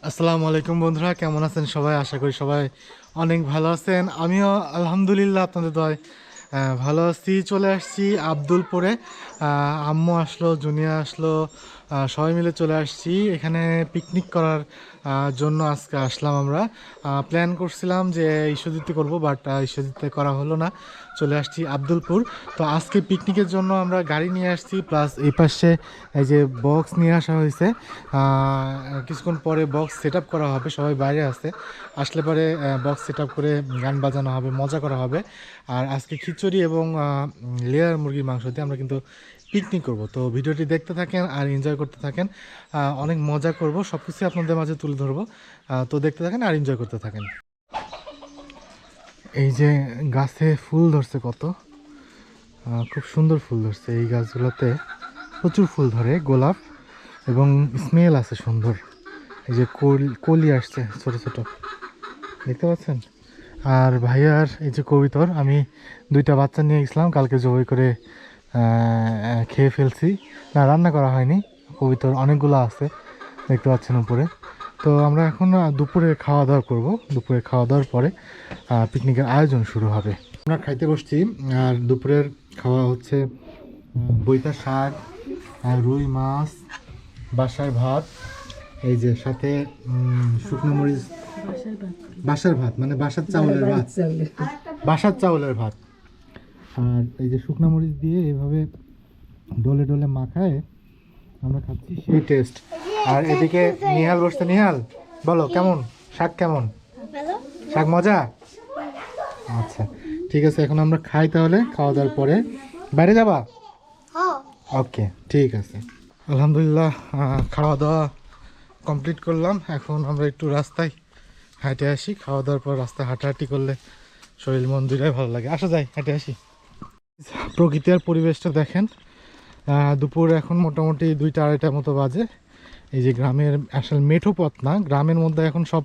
আসসালামু আলাইকুম বন্ধুরা, কেমন আছেন সবাই? আশা করি সবাই অনেক ভালো আছেন। আমিও আলহামদুলিল্লাহ আপনাদের দয় ভালো আছি। চলে আসছি আব্দুলপুরে। আম্মু আসলো, জুনিয়া আসলো, সবাই মিলে চলে আসছি এখানে পিকনিক করার জন্য। আজকে আসলাম আমরা। প্ল্যান করছিলাম যে ঈশ্বরদীতে করব, বাট ঈশ্বরদীতে করা হলো না। চলে আসছি আব্দুলপুর। তো আজকে পিকনিকের জন্য আমরা গাড়ি নিয়ে আসছি, প্লাস এই পাশে এই যে বক্স নিয়ে আসা হয়েছে। কিছুক্ষণ পরে বক্স সেট আপ করা হবে, সবাই বাইরে আছে, আসলে পরে বক্স সেট আপ করে গান বাজানো হবে, মজা করা হবে। আর আজকে খিচুড়ি এবং লেয়ার মুরগির মাংস দিয়ে আমরা কিন্তু পিকনিক করব। তো ভিডিওটি দেখতে থাকেন আর এনজয় করতে থাকেন। অনেক মজা করব, সব কিছু আপনাদের মাঝে তুলে ধরবো। তো দেখতে থাকেন আর এনজয় করতে থাকেন। এই যে গাছে ফুল ধরছে কত, খুব সুন্দর ফুল ধরছে এই গাছগুলোতে, প্রচুর ফুল ধরে, গোলাপ, এবং স্মেল আছে সুন্দর। এই যে কলি আসছে ছোট ছোট, দেখতে পাচ্ছেন। আর ভাইয়ার এই যে কবিতর, আমি দুইটা বাচ্চা নিয়ে গেছিলাম কালকে, জবাই করে খেয়ে ফেলছি, না রান্না করা হয়নি। কবিতর অনেকগুলো আছে, দেখতে পাচ্ছেন উপরে। তো আমরা এখন দুপুরে খাওয়া দাওয়া করব। দুপুরে খাওয়া দাওয়ার পরে পিকনিকের আয়োজন শুরু হবে। আমরা খাইতে বসছি, আর দুপুরের খাওয়া হচ্ছে বইতা শাক, রুই মাছ, বাসার ভাত, এই যে সাথে শুকনো মরিচ, বাসার ভাত মানে বাসার চাউলের ভাত, বাসার চাউলের ভাত। আর এই যে শুকনো মরিচ দিয়ে এভাবে ডলে ডলে মাখায় আমরা খাচ্ছি, সেই টেস্ট। আর এদিকে নিহাল বসতে। নিহাল, বলো কেমন শাক? কেমন শাক? মজা? আচ্ছা ঠিক আছে, এখন আমরা খাই তাহলে। খাওয়া দাওয়ার পরে বাইরে যাবা? ওকে ঠিক আছে। আলহামদুলিল্লাহ, খাওয়া দাওয়া কমপ্লিট করলাম। এখন আমরা একটু রাস্তায় হাঁটে আসি। খাওয়া দাওয়ার পর রাস্তায় হাঁটাহাঁটি করলে শরীর মন দুটাই ভালো লাগে। আসা যায়, হেঁটে আসি। প্রকৃতি আর পরিবেশটা দেখেন। দুপুর এখন মোটামুটি 2টা-2:30টার মতো বাজে। এই যে গ্রামের আসলে মেঠো পথ না, গ্রামের মধ্যে এখন সব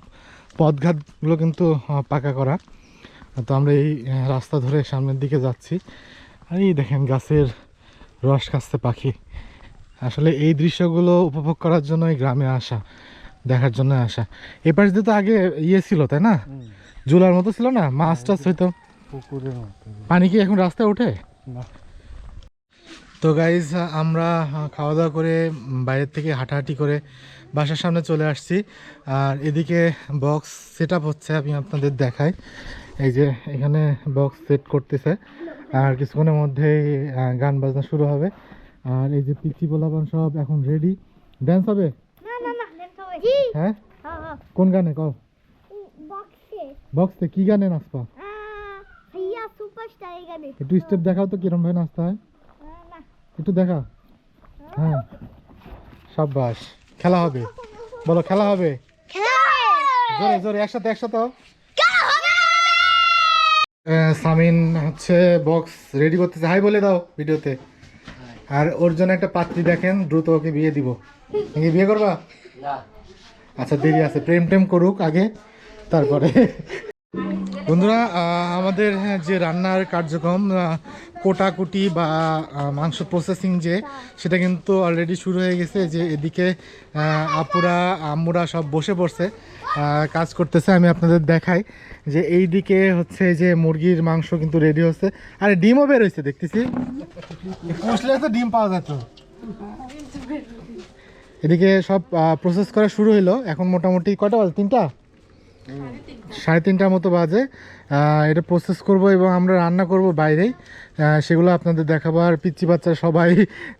পথঘাটগুলো কিন্তু পাকা করা। তো আমরা এই রাস্তা ধরে সামনের দিকে যাচ্ছি। আর এই দেখেন গাছের রস খাচ্ছে পাখি। আসলে এই দৃশ্যগুলো উপভোগ করার জন্য এই গ্রামে আসা, দেখার জন্য আসা। এ পাশ দিয়ে তো আগে ইয়ে ছিল, তাই না? জুলার মতো ছিল না, মাছ টাছ হইতো পুকুরের মতো। পানি কি এখন রাস্তায় ওঠে না? তো গাইজ, আমরা খাওয়া দাওয়া করে বাইরের থেকে হাঁটাহাঁটি করে বাসার সামনে চলে আসছি। আর এদিকে বক্স সেট আপ হচ্ছে, আমি আপনাদের দেখাই। এই যে এখানে বক্স সেট করতেছে, আর কিছুক্ষণের মধ্যেই গান বাজনা শুরু হবে। আর এই যে পিচি পোলাপান সব এখন রেডি। ড্যান্স হবে? হ্যাঁ, কোন গানে কও? বক্সে কি গানে নাচবা? একটু স্টেপ দেখাও তো, কিরম ভাবে নাচতে হয় একটু দেখা। হ্যাঁ, সাব্বাস। খেলা হবে, বলো খেলা হবে। জোরে জোরে একসাথে একসাথে। সামিন হচ্ছে বক্স রেডি করতেছে, হাই বলে দাও ভিডিওতে। আর ওর জন্য একটা পাত্রী দেখেন, দ্রুত ওকে বিয়ে দিব। নাকি বিয়ে করবা? আচ্ছা দেরি আছে, প্রেম টেম করুক আগে, তারপরে। বন্ধুরা, আমাদের যে রান্নার কার্যক্রম, কোটাকুটি বা মাংস প্রসেসিং যে, সেটা কিন্তু অলরেডি শুরু হয়ে গেছে। যে এদিকে আপুরা আম্মুরা সব বসে পড়ছে, কাজ করতেছে। আমি আপনাদের দেখাই যে এই দিকে হচ্ছে যে মুরগির মাংস কিন্তু রেডি হচ্ছে। আরে ডিমও বের হয়েছে দেখতেছি, পুষলে তো ডিম পাওয়া যেত। এদিকে সব প্রসেস করা শুরু হলো। এখন মোটামুটি কয়টা বাজে? 3টা, 3:30টার মতো বাজে। এটা প্রসেস করব এবং আমরা রান্না করব বাইরেই, সেগুলো আপনাদের দেখাবো। আর পিচ্চি বাচ্চা সবাই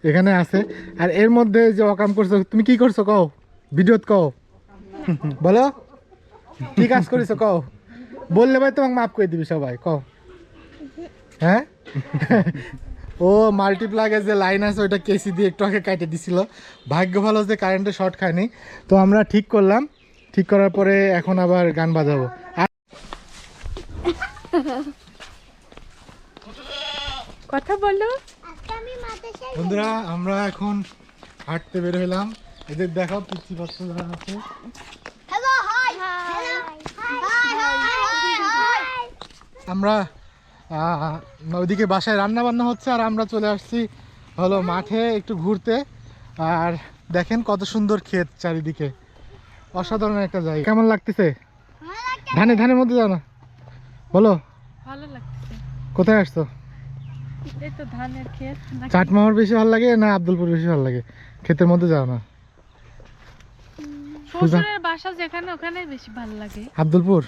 এখানে আছে। আর এর মধ্যে যে অকাম করছো, তুমি কি করছো কও, ভিডিওত কও, বলো কি কাজ করেছো কও। বললে ভাই তোমাকে মাফ করে দিবি সবাই, কও। হ্যাঁ, ও মাল্টিপ্লাগের যে লাইন আছে ওইটা কেসি দিয়ে একটু আগে কাটে দিছিল। ভাগ্য ভালো যে কারেন্টে শর্ট খায়নি। তো আমরা ঠিক করলাম, ঠিক করার পরে এখন আবার গান বাজাবো। কথা বলো। বন্ধুরা, আমরা এখন হাঁটতে বের হইলাম। এদের দেখাও পিচ্ছি বাচ্চা যারা আছে। আমরা ওইদিকে বাসায় রান্না বান্না হচ্ছে, আর আমরা চলে আসছি হলো মাঠে একটু ঘুরতে। আর দেখেন কত সুন্দর ক্ষেত চারিদিকে, অসাধারণ একটা জায়গা। কেমন লাগতেছে? ধানের মধ্যে যাও না, বলো ভালো লাগছে। কোথায় আসছো? এই তো ধানের ক্ষেত নাকি? চাটমোহর বেশি ভালো লাগে না আব্দুলপুর বেশি ভালো লাগে? ক্ষেতের মধ্যে যাও না? শ্বশুরের বাসা যেখানে ওখানে বেশি ভালো লাগে। আব্দুলপুর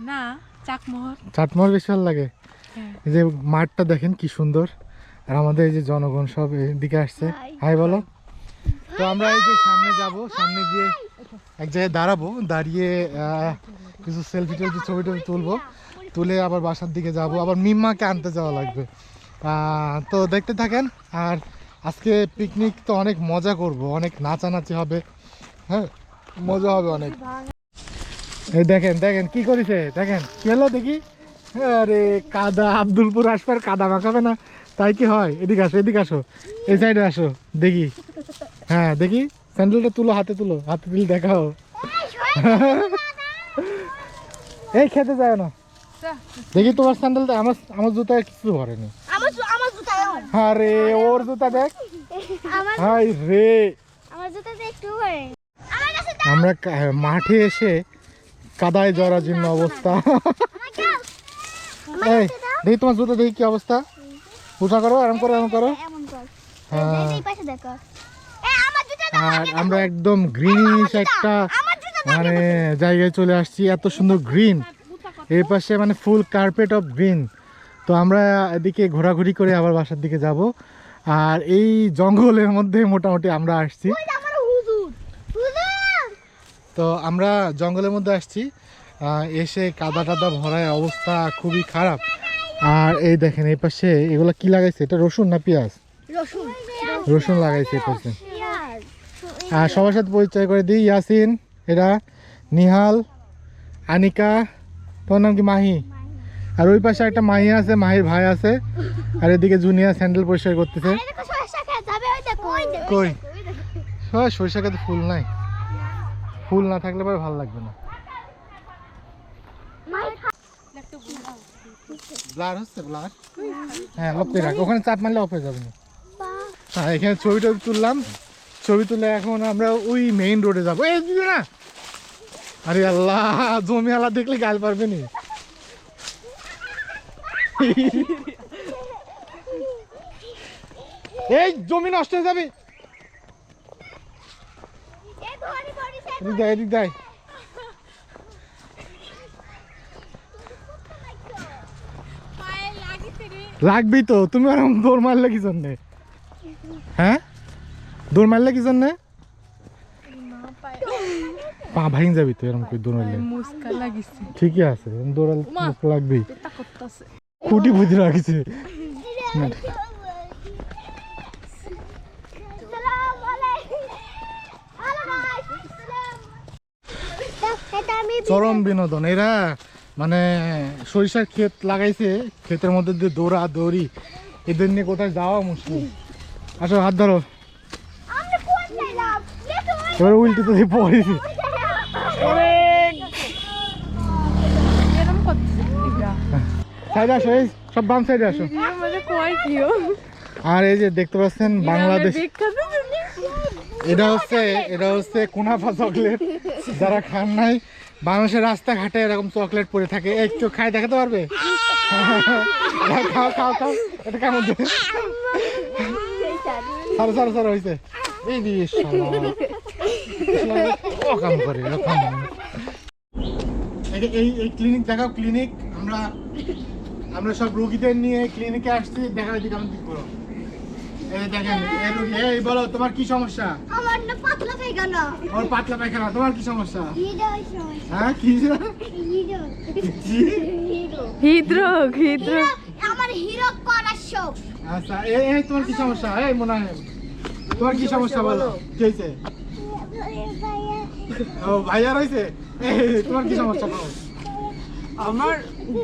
না, চাকমোহর। চাটমোহর বেশি ভালো লাগে। হ্যাঁ। এই যে মাঠটা দেখেন কি সুন্দর, আর আমাদের এই যে জনগণ সব এদিকে আসছে। হাই বলো। তো আমরা এই যে সামনে যাব, সামনে গিয়ে এক জায়গায় দাঁড়াবো, দাঁড়িয়ে কিছু সেলফি টেলফি ছবি টবি তুলবো, তুলে আবার বাসার দিকে যাব, আবার মিম্মাকে আনতে যাওয়া লাগবে। তো দেখতে থাকেন। আর আজকে পিকনিক তো অনেক মজা করব, অনেক নাচানাচি হবে, হ্যাঁ মজা হবে অনেক। এই দেখেন দেখেন কি করেছে, দেখেন কি হলো দেখি। আরে কাদা, আব্দুলপুর আসবার কাদা মাখাবে না তাই কি হয়? এদিকে আসো, এদিকে আসো, এই সাইডে আসো দেখি। হ্যাঁ দেখি, স্যান্ডেলটা তুলো, হাতে তুলো, হাতে তুলে দেখাও। এই খেতে যায় না দেখি তোমার স্যান্ডেলটা। আমার জুতায় কিছু ভরেনি। আরে ওর জুতা দেখ। হাই রে, আমরা মাঠে এসে কাদায় জড়ার জন্য অবস্থা। এই দেখি তোমার জুতা, দেখি কি অবস্থা। উঠা করো, আরাম করো, আরাম করো। আর আমরা একদম গ্রিনিশ একটা মানে জায়গায় চলে আসছি, এত সুন্দর গ্রিন। এই পাশে মানে ফুল কার্পেট অফ গ্রিন। তো আমরা এদিকে ঘোরাঘুরি করে আবার বাসার দিকে যাব। আর এই জঙ্গলের মধ্যে মোটামুটি আমরা আসছি। তো আমরা জঙ্গলের মধ্যে আসছি, এসে কাদা টাদা ভরায় অবস্থা খুবই খারাপ। আর এই দেখেন এই পাশে এগুলো কি লাগাইছে, এটা রসুন না পেঁয়াজ? রসুন লাগাইছে এই পাশে। আর সবার সাথে পরিচয় করে দিই, ইয়াসিন, এরা নিহাল, আনিকা, তোমার নাম কি? মাহি। আর ওই পাশে একটা মাহি আছে, মাহির ভাই আছে। আর এদিকে জুনিয়র স্যান্ডেল পরিষ্কার করতেছে। কই সরিষা খেতে ফুল নাই, ফুল না থাকলে পরে ভালো লাগবে না। ব্লার হচ্ছে, ব্লার। হ্যাঁ অফ করে রাখ, ওখানে চাপ মারলে অফ হয়ে যাবে না। হ্যাঁ এখানে ছবিটা তুললাম, ছবি তুলে এখন আমরা ওই মেইন রোডে যাবো। এই দিদি না, আরে আল্লাহ, জমি আলা দেখলে গাল পারবে নি। এই জমি নষ্ট হয়ে যাবে। এদিক দেয়, এদিক দেয়। লাগবি তো, তুমি ওরকম দৌড় মারলে কি জন্যে? হ্যাঁ দৌড় মারলে কি জন্যে? পা ভাঙি যাবি তো এরকম করে দৌড় মারলে। ঠিকই আছে, দৌড়ালে মুস্কা লাগবেই। খুঁটি বুঝে রাখিছে। চরম বিনোদন। এরা মানে সরিষার ক্ষেত লাগাইছে, ক্ষেতের মধ্যে দিয়ে দৌড়া দৌড়ি, এদের নিয়ে কোথায় যাওয়া মুশকিল। আসো হাত ধরো, এবার উল্টি তো পড়েছি। সাইডে আসো, এই সব বাম সাইডে আসো। আর এই যে দেখতে পাচ্ছেন বাংলাদেশ, এটা হচ্ছে কুনাফা চকলেট। যারা খান নাই, বাংলাদেশের রাস্তাঘাটে এরকম চকলেট পড়ে থাকে। একটু খাই দেখাতে পারবে? খাও খাও খাও, এটা কেমন? সারো সারো সারো হয়েছে। এই দিয়ে কাম করে এরকম। এই ক্লিনিক দেখাও, ক্লিনিক। আমরা সব রোগীদের নিয়ে ক্লিনিকে আসছি, দেখা দিকে আমি ঠিক করো। এই দেখেন, এই বলো তোমার কি সমস্যা? আমার না পাতলা পায়খানা। আমার পাতলা পায়খানা। তোমার কি সমস্যা? হ্যাঁ কি? হৃদরোগ। আমার হৃদরোগ করার শখ। আচ্ছা এই তোমার কি সমস্যা? এই মনে হয় তোমার কি সমস্যা বলো, কি হয়েছে? ও ভাইয়া রয়েছে। তোমার কি সমস্যা বলো? আমার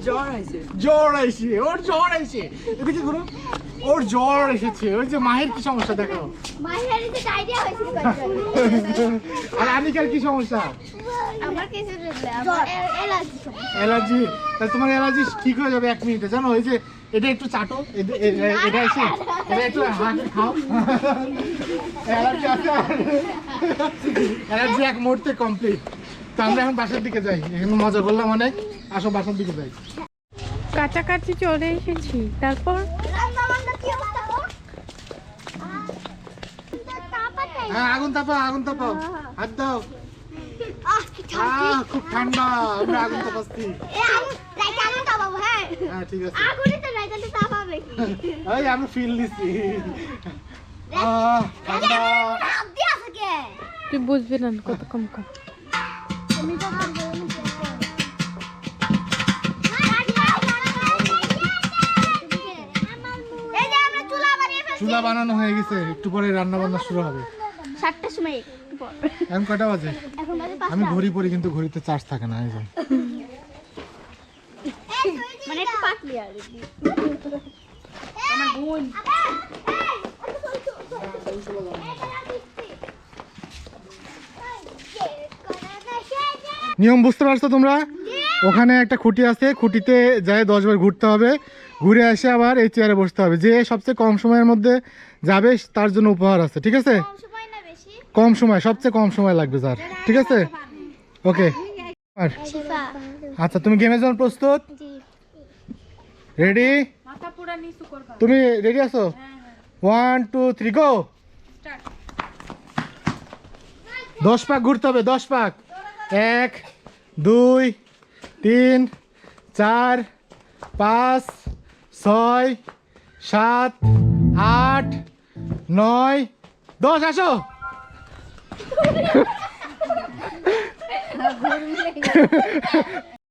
জ্বর আইছে। জ্বর আইছে, ওর জ্বর আইছে। এদিকে ঘুরো, ওর জ্বর এসেছে। ওই যে মায়ের কি সমস্যা দেখো। মায়ের যে ডায়রিয়া হয়েছিল। আর আনিকার কি সমস্যা? আমার কিছু আমার অ্যালার্জি। অ্যালার্জি? তাহলে তোমার অ্যালার্জি ঠিক হয়ে যাবে 1 মিনিটে, জানো? ওই যে এটা একটু চাটো, এটা এসে এটা একটু হাতে খাও, অ্যালার্জি আছে। অ্যালার্জি 1 মুহূর্তে কমপ্লিট। তো আমরা এখন বাসার দিকে যাই, এখন মজা করলাম অনেক, আসো বাসার দিকে যাই। কাছাকাছি চলে এসেছি, তারপর রান্না বান্না কি অবস্থা গো? তাপাতে হ্যাঁ আগুন তাপাও, আগুন তাপাও, হাত দাও। কি ঠান্ডা। খুব ঠান্ডা, আমরা আগুন তাপাচ্ছি। আগুন রাইতে আগুন তাপাবো হ্যাঁ। হ্যাঁ ঠিক আছে, আগুনই তো রাইতে তাপাবে কি? এই আমি ফিল দিচ্ছি। ঠান্ডা। হাত দিয়ে আছে কে? তুই বুঝবি না কত কম কম। আমি তো পারবো না। এই যে আমরা চুলা বানিয়ে ফেলছি। চুলা বানানো হয়ে গেছে, একটু পরে রান্না বান্না শুরু হবে। 7টার সময় একটু পর। এখন কয়টা বাজে? এখন বাজে আমি 5টা। ঘড়ি পরি কিন্তু ঘড়িতে চার্জ থাকে না, এই যে। মানে একটু পাতলি আর কি। আমার বোন। নিয়ম বুঝতে পারছো তোমরা? ওখানে একটা খুঁটি আছে, খুঁটিতে যায় 10 বার ঘুরতে হবে, ঘুরে এসে আবার এই চেয়ারে বসতে হবে। যে সবচেয়ে কম সময়ের মধ্যে যাবে তার জন্য উপহার আছে, ঠিক আছে? কম সময় না বেশি? কম সময়, সবচেয়ে কম সময় লাগবে যার, ঠিক আছে? ওকে। আর শিফা। আচ্ছা, তুমি গেমের জন্য প্রস্তুত? জি। রেডি? মাথা পুরা নিচু করবা। তুমি রেডি আছো? 1 2 3 গো। 10 পাক ঘুরতে হবে, 10 পাক। 1 2 3 4 5 6 7 8 9 10 আসো।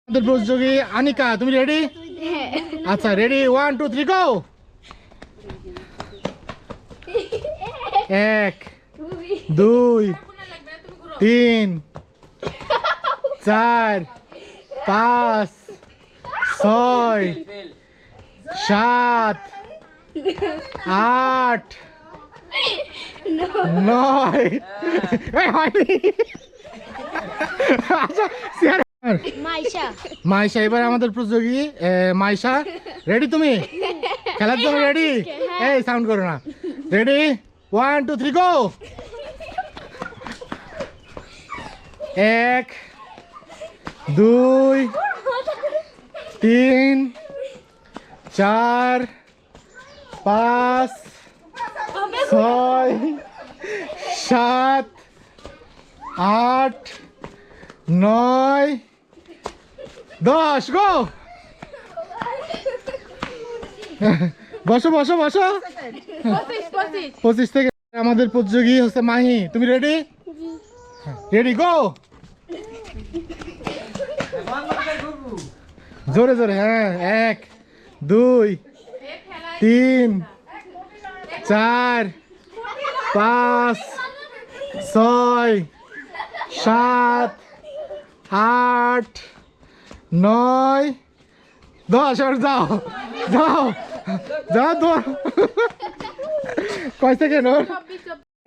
আমাদের প্রতিযোগী আনিকা, তুমি রেডি? আচ্ছা রেডি, 1 2 3 গো। 1 2 3 4 5 6 7 8 9 আচ্ছা মাইশা। মাইশা এবার আমাদের প্রতিযোগী মাইশা, রেডি তুমি খেলার জন্য? রেডি? এই সাউন্ড করো না। রেডি, 1 2 3 গো। 1 2 3 4 5 6 7 8 9 10 গো। বসো বসো বসো। 25 থেকে আমাদের প্রতিযোগী হচ্ছে মাহি, তুমি রেডি? Ready go. জোরে জোরে, হ্যাঁ 1 2 3 4 5 6 7 8 9 10 আর যাও যাও যাও তো। কয় সেকেন্ড ওর?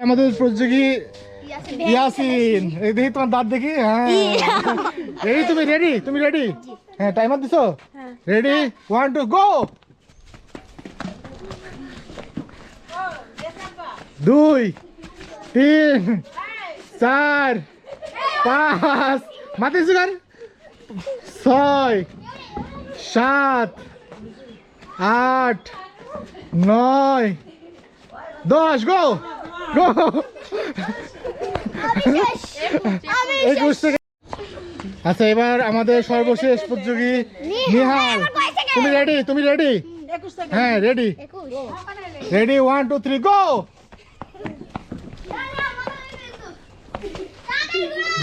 আমাদের প্রতিযোগী ইয়াসিন, এই দেখি তোমার দাঁত দেখি। হ্যাঁ রেডি তুমি? রেডি? তুমি রেডি? হ্যাঁ টাইমার দিছো? রেডি, 1 2 গো। 2 3 4 5 মাথা সুগার 6 7 8 9 10 গো গো। 21 সেকেন্ড। আচ্ছা এবার আমাদের সর্বশেষ প্রতিযোগী নিহাল, তুমি রেডি? তুমি রেডি? হ্যাঁ রেডি। রেডি, 1 2 3 গো।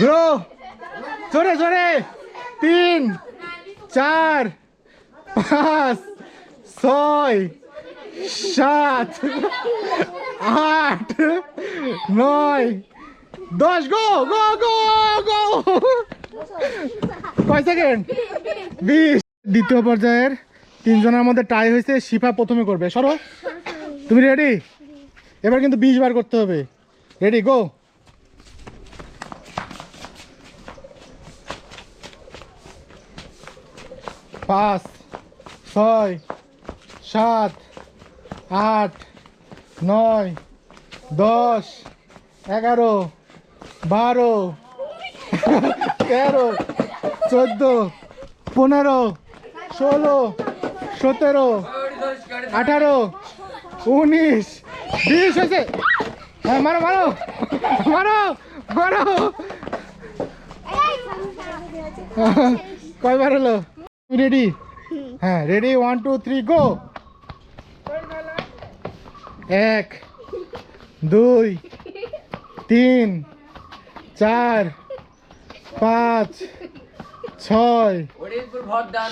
গ্রো জোরে জোরে, 3 4 5 6 7 8 9 10 গো গো গো গো। কয় সেকেন্ড? 20। দ্বিতীয় পর্যায়ের 3 জনের মধ্যে টাই হয়েছে, শিফা প্রথমে করবে। সরো, তুমি রেডি? এবার কিন্তু 20 বার করতে হবে। Ready go. 5 6 7 8 9 10 11 12 13 14 15 16 17 18 19 20 হয়েছে। হ্যাঁ মারো মারো মারো মারো। কয়বার হলো? রেডি? হ্যাঁ রেডি, 1 2 3 গো। 1 2 3 4 5 6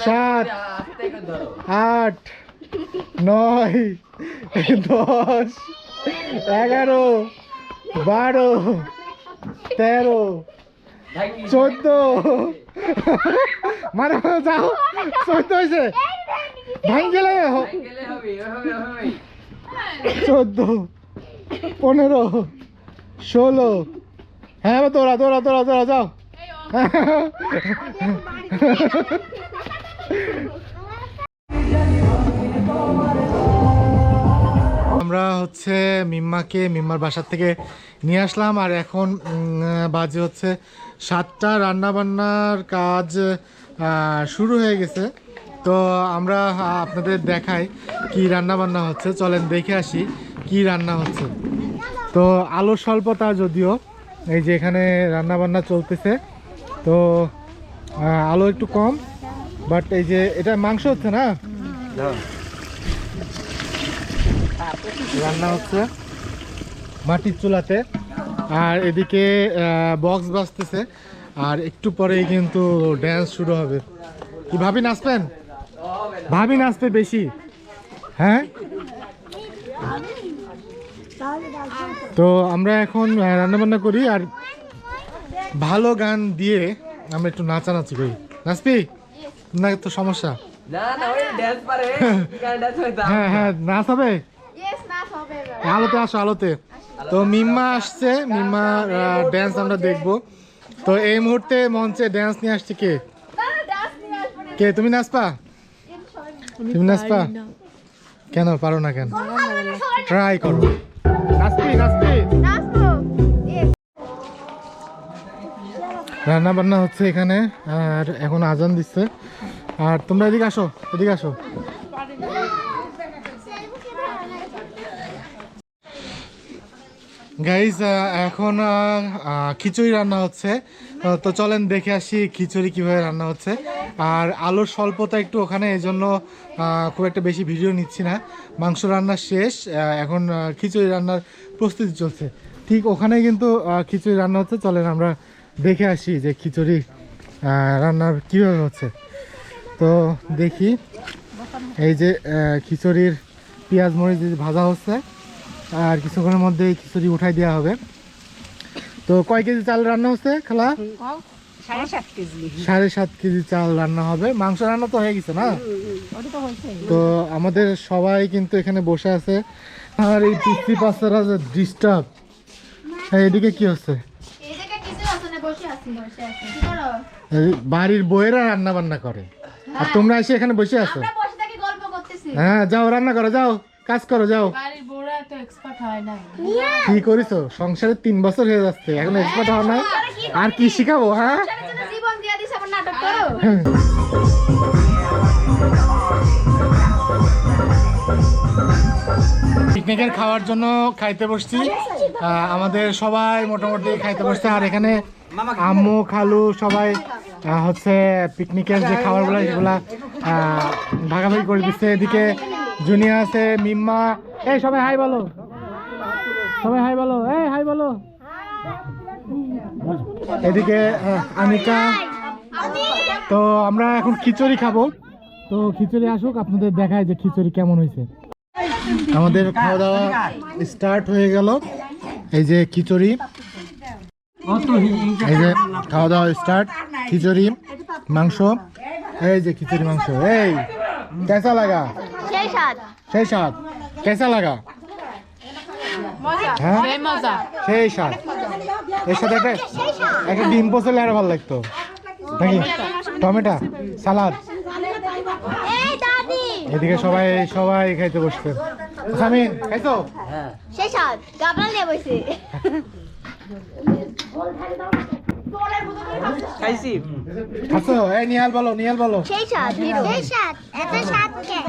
7 8 9 10 11 12 13 14 মারো যাও 14 হয়েছে ভাঙ গেলে 14 15 16 হ্যাঁ দৌড়া দৌড়া দৌড়া দৌড়া যাও। আমরা হচ্ছে মিম্মার বাসার থেকে নিয়ে আসলাম আর এখন বাজে হচ্ছে 7টা। রান্নাবান্নার কাজ শুরু হয়ে গেছে। তো আমরা আপনাদের দেখাই কি রান্নাবান্না হচ্ছে, চলেন দেখে আসি কি রান্না হচ্ছে। তো আলোর স্বল্পতা যদিও, এই যে এখানে রান্নাবান্না চলতেছে, তো আলো একটু কম, বাট এই যে এটা মাংস হচ্ছে না, রান্না হচ্ছে মাটির চুলাতে। আর এদিকে বক্স বাজতেছে আর একটু পরেই কিন্তু ড্যান্স শুরু হবে। কি ভাবি নাচবেন? ভাবি নাচতে বেশি, হ্যাঁ। তো আমরা এখন রান্নাবান্না করি আর ভালো গান দিয়ে আমরা একটু নাচানাচি করি। নাচবি না? তো সমস্যা হ্যাঁ হ্যাঁ নাচ হবে, আলোতে আসো আলোতে। তো মিম্মা আসছে, মিম্মা ড্যান্স আমরা দেখবো। তো এই মুহূর্তে মঞ্চে ড্যান্স নিয়ে আসছে কে? কে? তুমি নাচবা? তুমি নাচবা? কেন পারো না কেন? ট্রাই করো, নাচবি নাচবি। রান্না বান্না হচ্ছে এখানে আর এখন আজান দিচ্ছে। আর তোমরা এদিকে আসো, এদিকে আসো। গাইজ এখন খিচুড়ি রান্না হচ্ছে। তো চলেন দেখে আসি খিচুড়ি কিভাবে রান্না হচ্ছে। আর আলোর স্বল্পতা একটু ওখানে, এই জন্য খুব একটা বেশি ভিডিও নিচ্ছি না। মাংস রান্না শেষ, এখন খিচুড়ি রান্নার প্রস্তুতি চলছে। ঠিক ওখানে কিন্তু খিচুড়ি রান্না হচ্ছে। চলেন আমরা দেখে আসি যে খিচুড়ি রান্না কীভাবে হচ্ছে। তো দেখি, এই যে খিচুড়ির পেঁয়াজ মরিচ ভাজা হচ্ছে আর কিছুক্ষণের মধ্যে খিচুড়ি উঠাই দেওয়া হবে। তো কয় কেজি চাল রান্না হচ্ছে খালা? 7.5 কেজি চাল রান্না হবে। মাংস রান্না তো হয়ে গেছে না? তো আমাদের সবাই কিন্তু এখানে বসে আছে। আর এই পিসি পাশারা যে ডিস্টার্ব, এদিকে কি হচ্ছে? বাড়ির বউয়েরা রান্না বান্না করে আর তোমরা এসে এখানে বসে আছো। হ্যাঁ যাও রান্না করো, যাও কাজ করো, যাও। কি করিছো? সংসারে 3 বছর হয়ে যাচ্ছে, এখন এক্সপার্ট হওয়া নাই? আর কি শিখাবো? হ্যাঁ পিকনিকের খাওয়ার জন্য খাইতে বসছি। আমাদের সবাই মোটামুটি খাইতে বসছে। আর এখানে আম্মু খালু সবাই হচ্ছে পিকনিকের যে খাবারগুলো সেগুলা ভাগাভাগি করে দিচ্ছে। এদিকে জুনিয়া আছে, মিম্মা, এই সবাই হাই বলো, সবাই হাই বলো, এই হাই বলো। এদিকে আনিকা। তো আমরা এখন খিচুড়ি খাবো। তো খিচুড়ি আসুক, আপনাদের দেখায় যে খিচুড়ি কেমন হয়েছে। আমাদের খাওয়া দাওয়া স্টার্ট হয়ে গেল। এই যে খিচুড়ি, এই যে খাওয়া দাওয়া স্টার্ট। খিচুড়ি, মাংস, এই যে খিচুড়ি মাংস। এই কেসা লাগা? সেই স্বাদ। কেসা লাগা? হ্যাঁ সেই স্বাদ। এর সাথে একটা ডিম পচলে আরো ভালো লাগতো নাকি? টমেটো সালাদ। এদিকে সবাই সবাই খাইতে বসছে। সামিন খাইছো? খাইছি আচ্ছা এই নিহাল বলো সেই স্বাদ এত স্বাদ কে